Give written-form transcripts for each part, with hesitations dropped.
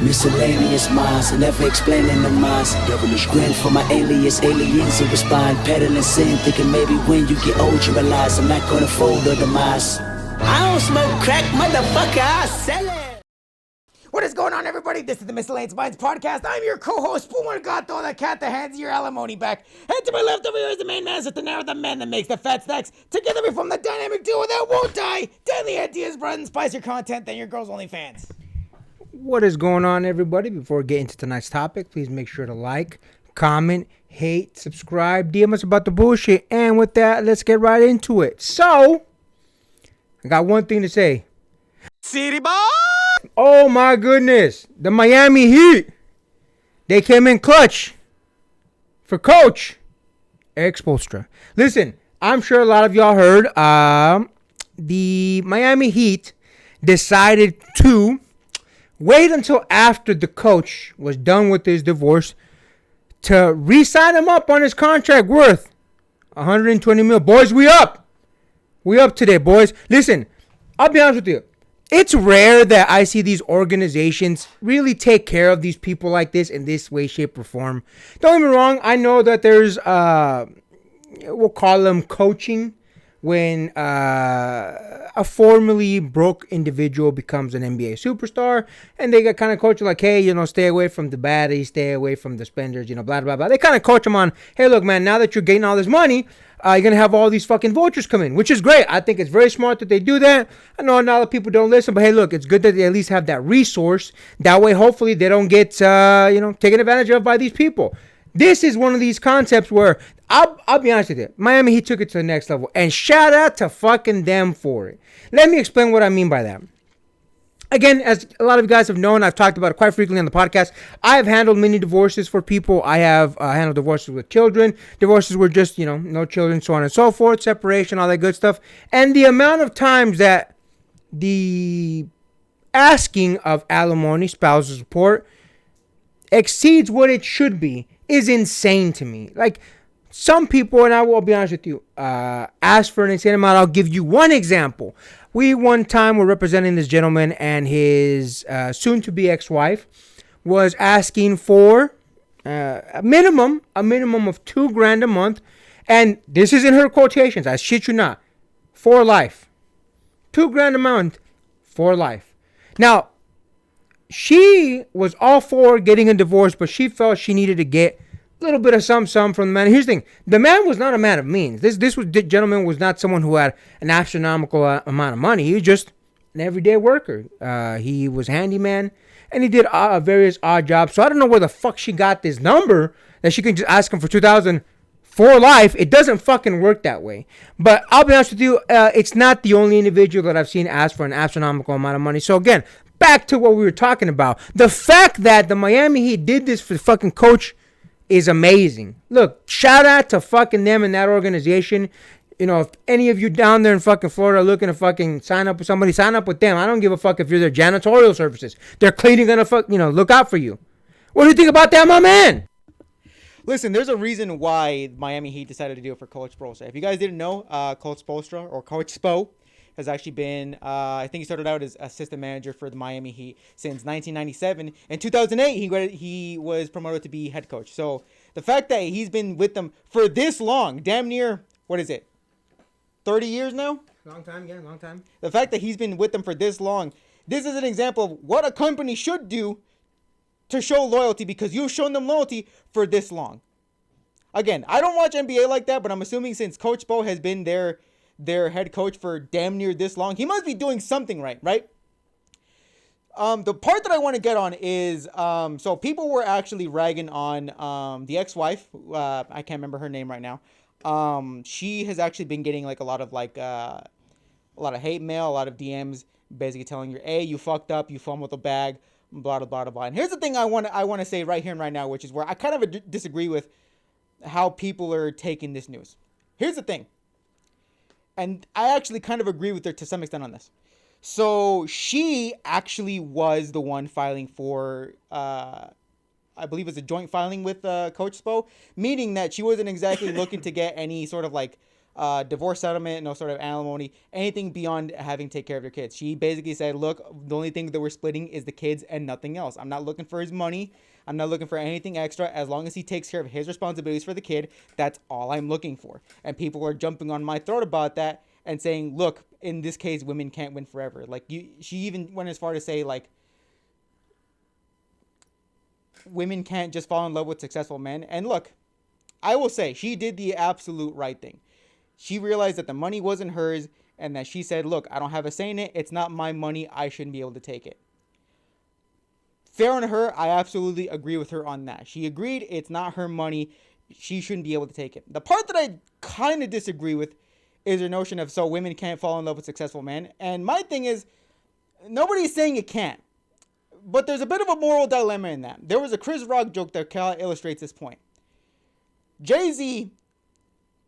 Miscellaneous minds, never explaining the minds. Devilish grin for my alias, aliens who respond. Peddling sin, thinking maybe when you get old you realize I'm not gonna fold or demise. I don't smoke crack, motherfucker, I sell it. What is going on, everybody? This is the Miscellaneous Minds Podcast. I'm your co-host, Boomer Gato, the cat that hands your alimony back. And to my left over here is the main man, the narrow, the man that makes the fat stacks. Together we form the dynamic duo that won't die. Deadly ideas, bread, and spicier content than your girls' only fans. What is going on, everybody? Before we get into tonight's topic, please make sure to like, comment, hate, subscribe, DM us about the bullshit. And with that, let's get right into it. So, I got one thing to say. City boy! Oh my goodness. The Miami Heat. They came in clutch for Coach Spo. Listen, I'm sure a lot of y'all heard the Miami Heat decided to wait until after the coach was done with his divorce to re-sign him up on his contract worth $120 million. Boys, we up. We up today, boys. Listen, I'll be honest with you. It's rare that I see these organizations really take care of these people like this in this way, shape, or form. Don't get me wrong. I know that there's, we'll call them coaching, when a formerly broke individual becomes an NBA superstar, and they get kind of coach like, hey, stay away from the baddies, stay away from the spenders, blah, blah, blah. They kind of coach them on, hey, look, man, now that you're getting all this money, you're going to have all these fucking vultures come in, which is great. I think it's very smart that they do that. I know now that people don't listen, but hey, look, it's good that they at least have that resource. That way, hopefully, they don't get, taken advantage of by these people. This is one of these concepts where, I'll be honest with you, Miami Heat took it to the next level. And shout out to fucking them for it. Let me explain what I mean by that. Again, as a lot of you guys have known, I've talked about it quite frequently on the podcast. I have handled many divorces for people. I have handled divorces with children. Divorces were just, no children, so on and so forth. Separation, all that good stuff. And the amount of times that the asking of alimony, spousal support, exceeds what it should be is insane to me. Like, some people, and I will be honest with you, ask for an insane amount. I'll give you one example. We one time were representing this gentleman, and his soon-to-be ex-wife was asking for a minimum of $2,000 a month, and this is in her quotations. I shit you not, for life. $2,000 a month for life. Now, she was all for getting a divorce, but she felt she needed to get a little bit of some from the man. Here's the thing. The man was not a man of means. This gentleman was not someone who had an astronomical amount of money. He was just an everyday worker. He was handyman, and he did various odd jobs. So I don't know where the fuck she got this number that she can just ask him for $2,000 for life. It doesn't fucking work that way. But I'll be honest with you, it's not the only individual that I've seen ask for an astronomical amount of money. So again, back to what we were talking about. The fact that the Miami Heat did this for the fucking coach is amazing. Look, shout out to fucking them and that organization. If any of you down there in fucking Florida are looking to fucking sign up with somebody, sign up with them. I don't give a fuck if you're their janitorial services. They're clearly gonna look out for you. What do you think about that, my man? Listen, there's a reason why Miami Heat decided to do it for Coach Spo. If you guys didn't know, Coach Spo or Coach Spo has actually been, I think he started out as assistant manager for the Miami Heat since 1997. In 2008, he was promoted to be head coach. So the fact that he's been with them for this long, damn near, 30 years now? Long time. The fact that he's been with them for this long, this is an example of what a company should do to show loyalty, because you've shown them loyalty for this long. Again, I don't watch NBA like that, but I'm assuming since Coach Spo has been their head coach for damn near this long, he must be doing something right? The part that I want to get on is, so people were actually ragging on the ex-wife. I can't remember her name right now. She has actually been getting a lot of hate mail, a lot of DMs, basically telling her, hey, you fucked up, you fumbled the bag, blah, blah, blah, blah. And here's the thing I want to say right here and right now, which is where I kind of disagree with how people are taking this news. Here's the thing. And I actually kind of agree with her to some extent on this. So she actually was the one filing for, I believe it's a joint filing with Coach Spo, meaning that she wasn't exactly looking to get any sort of divorce settlement, no sort of alimony, anything beyond having to take care of your kids. She basically said, look, the only thing that we're splitting is the kids and nothing else. I'm not looking for his money. I'm not looking for anything extra. As long as he takes care of his responsibilities for the kid, that's all I'm looking for. And people are jumping on my throat about that and saying, look, in this case, women can't win forever. Like, she even went as far to say, like, women can't just fall in love with successful men. And look, I will say, she did the absolute right thing. She realized that the money wasn't hers and that she said, look, I don't have a say in it. It's not my money. I shouldn't be able to take it. Fair on her. I absolutely agree with her on that. She agreed it's not her money. She shouldn't be able to take it. The part that I kind of disagree with is her notion of, so women can't fall in love with successful men. And my thing is, nobody's saying it can't. But there's a bit of a moral dilemma in that. There was a Chris Rock joke that kind of illustrates this point. Jay-Z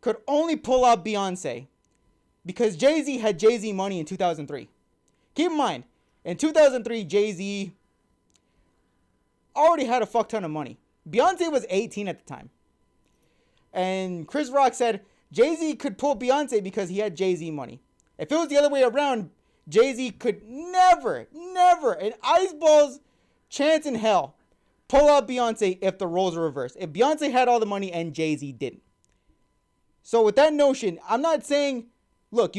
could only pull out Beyonce because Jay-Z had Jay-Z money in 2003. Keep in mind, in 2003, Jay-Z already had a fuck ton of money. Beyonce was 18 at the time. And Chris Rock said Jay-Z could pull Beyonce because he had Jay-Z money. If it was the other way around, Jay-Z could never, an eyeball's chance in hell, pull out Beyonce if the roles were reversed. If Beyonce had all the money and Jay-Z didn't. So with that notion, I'm not saying, look,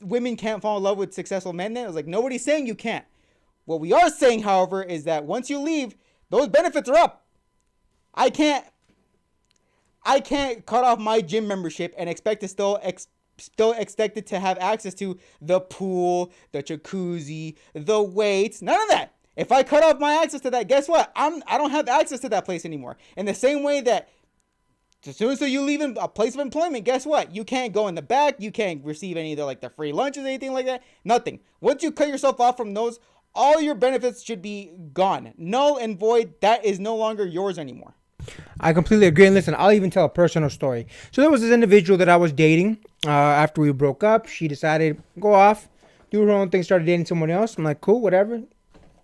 women can't fall in love with successful men. Then I was like, nobody's saying you can't. What we are saying, however, is that once you leave, those benefits are up. I can't cut off my gym membership and expect to still expected to have access to the pool, the jacuzzi, the weights, none of that. If I cut off my access to that, guess what? I don't have access to that place anymore. In the same way that as soon as you leave a place of employment, guess what? You can't go in the back. You can't receive any of the free lunches, anything like that. Nothing. Once you cut yourself off from those, all your benefits should be gone. Null and void. That is no longer yours anymore. I completely agree. And listen, I'll even tell a personal story. So there was this individual that I was dating after we broke up. She decided to go off, do her own thing, started dating someone else. I'm like, cool, whatever.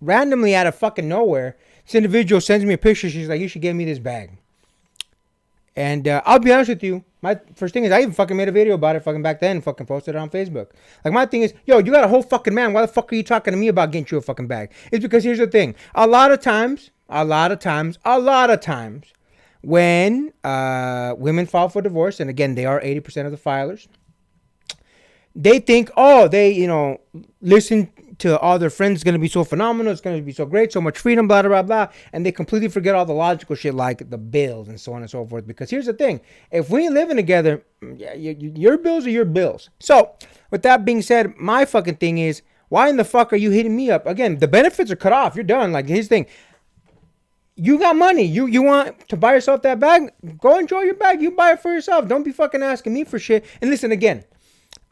Randomly out of fucking nowhere, this individual sends me a picture. She's like, you should give me this bag. And I'll be honest with you. My first thing is I even fucking made a video about it fucking back then and fucking posted it on Facebook. Like, my thing is, yo, you got a whole fucking man. Why the fuck are you talking to me about getting you a fucking bag? It's because here's the thing. A lot of times, when women file for divorce, and again, they are 80% of the filers, they think, listen to all their friends, it's going to be so phenomenal, it's going to be so great, so much freedom, blah, blah, blah, and they completely forget all the logical shit like the bills and so on and so forth. Because here's the thing, if we ain't living together, your bills are your bills. So, with that being said, my fucking thing is, why in the fuck are you hitting me up? Again, the benefits are cut off, you're done. Like, here's the thing, you got money, you want to buy yourself that bag, go enjoy your bag, you buy it for yourself, don't be fucking asking me for shit. And listen, again,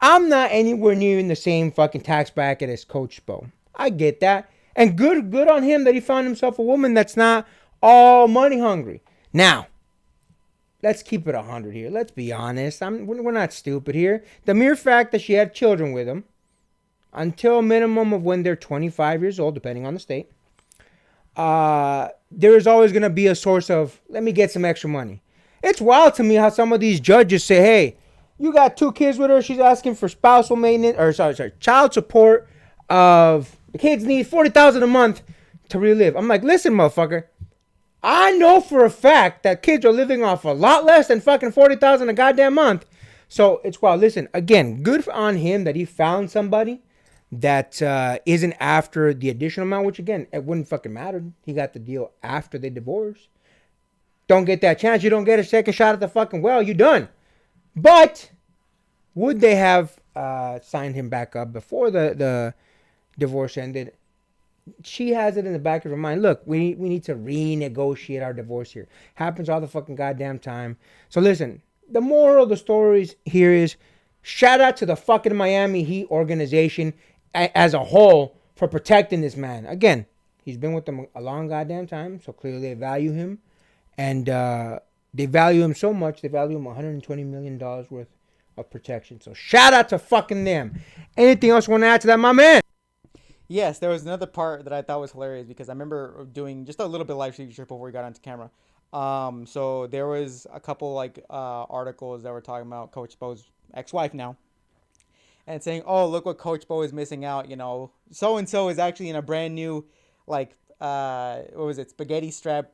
I'm not anywhere near in the same fucking tax bracket as Coach Spo. I get that. And good on him that he found himself a woman that's not all money hungry. Now, let's keep it 100 here. Let's be honest. We're not stupid here. The mere fact that she had children with him until a minimum of when they're 25 years old, depending on the state, there is always going to be a source of, let me get some extra money. It's wild to me how some of these judges say, hey, you got 2 kids with her. She's asking for spousal maintenance, child support of the kids need $40,000 a month to relive. I'm like, listen, motherfucker. I know for a fact that kids are living off a lot less than fucking $40,000 a goddamn month. So it's wild. Listen, again, good on him that he found somebody that isn't after the additional amount, which again, it wouldn't fucking matter. He got the deal after they divorced. Don't get that chance. You don't get a second shot at the fucking well. You done. But would they have signed him back up before the divorce ended? She has it in the back of her mind. Look, we need to renegotiate our divorce here. Happens all the fucking goddamn time. So listen, the moral of the story here is shout out to the fucking Miami Heat organization as a whole for protecting this man. Again, he's been with them a long goddamn time, so clearly they value him. And they value him so much, they value him $120 million worth of protection. So shout out to fucking them. Anything else you want to add to that, my man? Yes, there was another part that I thought was hilarious because I remember doing just a little bit of live stream before we got onto camera. So there was a couple like articles that were talking about Coach Spo's ex-wife now, and saying, "Oh, look what Coach Spo is missing out. You know, so and so is actually in a brand new, like, what was it, spaghetti strap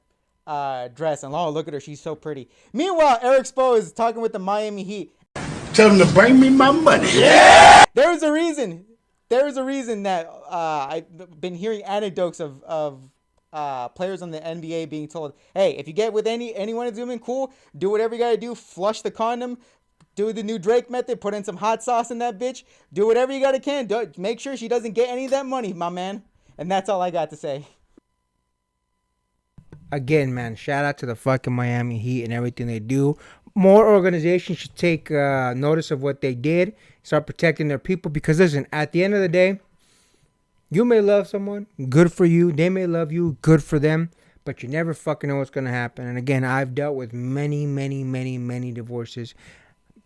dress, and oh, look at her, she's so pretty." Meanwhile, Eric Spo is talking with the Miami Heat. Tell them to bring me my money. There is a reason. There is a reason that I've been hearing anecdotes of players on the NBA being told, "Hey, if you get with anyone that's doing cool, do whatever you gotta do. Flush the condom." Do the new Drake method. Put in some hot sauce in that bitch. Do whatever you gotta can. Make sure she doesn't get any of that money, my man. And that's all I got to say. Again, man, shout out to the fucking Miami Heat and everything they do. More organizations should take notice of what they did. Start protecting their people. Because listen, at the end of the day, you may love someone. Good for you. They may love you. Good for them. But you never fucking know what's going to happen. And again, I've dealt with many divorces,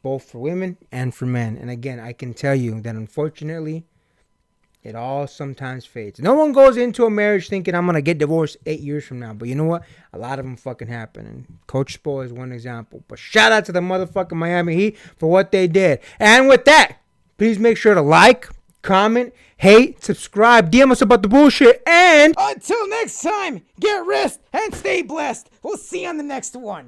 both for women and for men. And again, I can tell you that unfortunately, it all sometimes fades. No one goes into a marriage thinking I'm going to get divorced 8 years from now. But you know what? A lot of them fucking happen. And Coach Spo is one example. But shout out to the motherfucking Miami Heat for what they did. And with that, please make sure to like, comment, hate, subscribe, DM us about the bullshit. And Until next time, get rest and stay blessed. We'll see you on the next one.